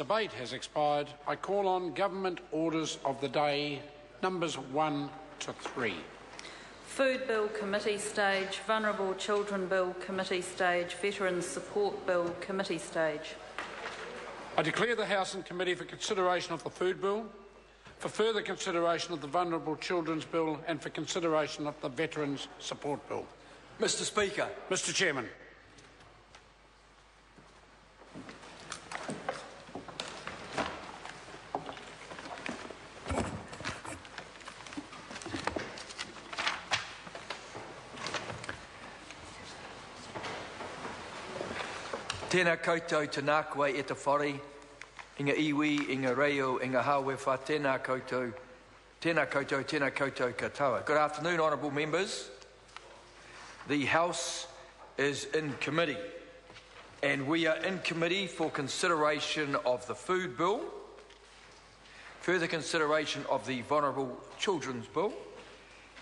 debate has expired. I call on government orders of the day, numbers 1 to 3. Food Bill Committee Stage, Vulnerable Children Bill Committee Stage, Veterans Support Bill Committee Stage. I declare the House and Committee for consideration of the Food Bill, for further consideration of the Vulnerable Children's Bill and for consideration of the Veterans Support Bill. Mr. Speaker. Mr. Chairman. Tēnā koutou tēnā koe e te whare, inga iwi, inga reo, inga hawe wha, tēnā koutou katoa. Good afternoon, honourable members. The House is in committee, and we are in committee for consideration of the Food Bill, further consideration of the Vulnerable Children's Bill,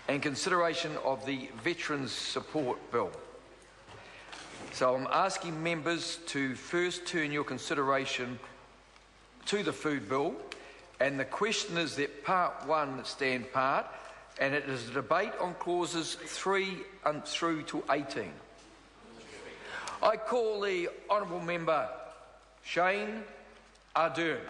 and consideration of the Veterans Support Bill. So I'm asking members to first turn your consideration to the Food Bill, and the question is that Part 1 stand part, and it is a debate on clauses 3 through to 18. I call the honourable member Shane Ardern.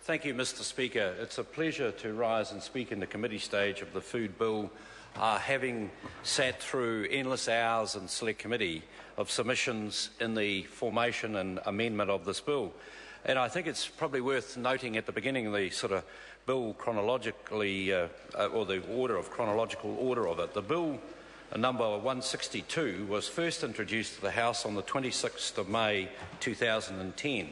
Thank you, Mr. Speaker. It's a pleasure to rise and speak in the committee stage of the Food Bill, having sat through endless hours in Select Committee of submissions in the formation and amendment of this bill. And I think it's probably worth noting at the beginning the sort of bill chronologically, or the chronological order of it. The bill number 162 was first introduced to the House on the 26th of May 2010,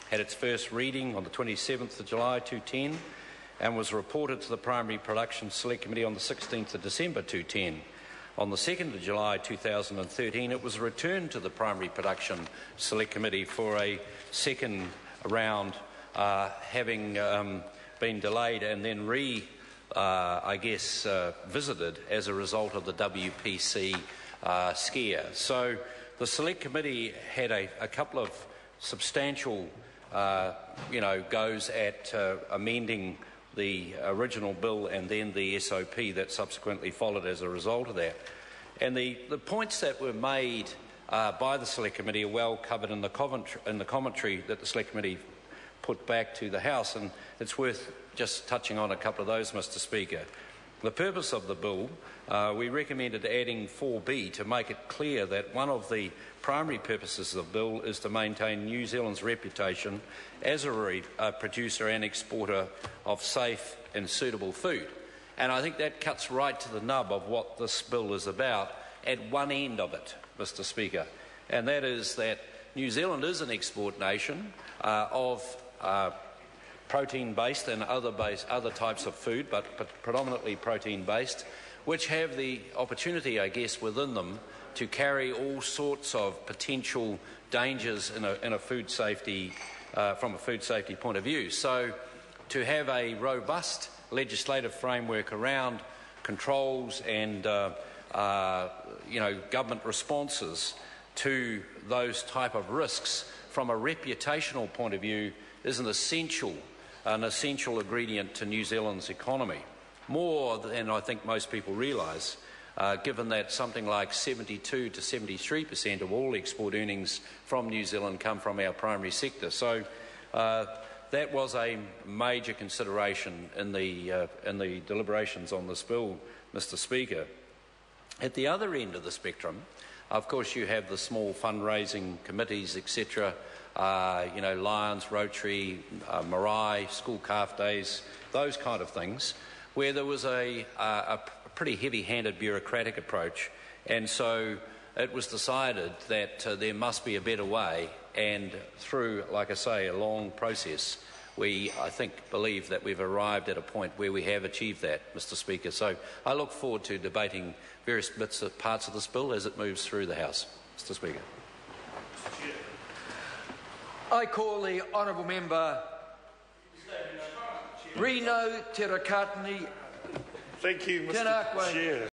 had its first reading on the 27th of July 2010, and was reported to the Primary Production Select Committee on the 16th of December 2010. On the 2nd of July 2013, it was returned to the Primary Production Select Committee for a second round, having been delayed and then visited as a result of the WPC scare. So the Select Committee had a couple of substantial goes at amending the original bill and then the SOP that subsequently followed as a result of that. And the points that were made by the Select Committee are well covered in the commentary that the Select Committee put back to the House, and it's worth just touching on a couple of those, Mr. Speaker. The purpose of the bill, we recommended adding 4B to make it clear that one of the primary purposes of the bill is to maintain New Zealand's reputation as a producer and exporter of safe and suitable food. And I think that cuts right to the nub of what this bill is about at one end of it, Mr. Speaker, and that is that New Zealand is an export nation of protein-based and other types of food, but predominantly protein-based, which have the opportunity, I guess, within them to carry all sorts of potential dangers in a food safety, from a food safety point of view. So to have a robust legislative framework around controls and government responses to those type of risks from a reputational point of view is an essential ingredient to New Zealand's economy, more than I think most people realise, given that something like 72 to 73% of all export earnings from New Zealand come from our primary sector. So that was a major consideration in the deliberations on this bill, Mr. Speaker. At the other end of the spectrum, of course, you have the small fundraising committees, etc., Lions, Rotary, Marae, School Calf Days, those kind of things, where there was a pretty heavy-handed bureaucratic approach. And so it was decided that there must be a better way, and through, like I say, a long process, we, I think, believe that we've arrived at a point where we have achieved that, Mr. Speaker. So I look forward to debating various parts of this bill as it moves through the House, Mr. Speaker. I call the honourable member Reno Terakatini. Thank you, Mr. Chair.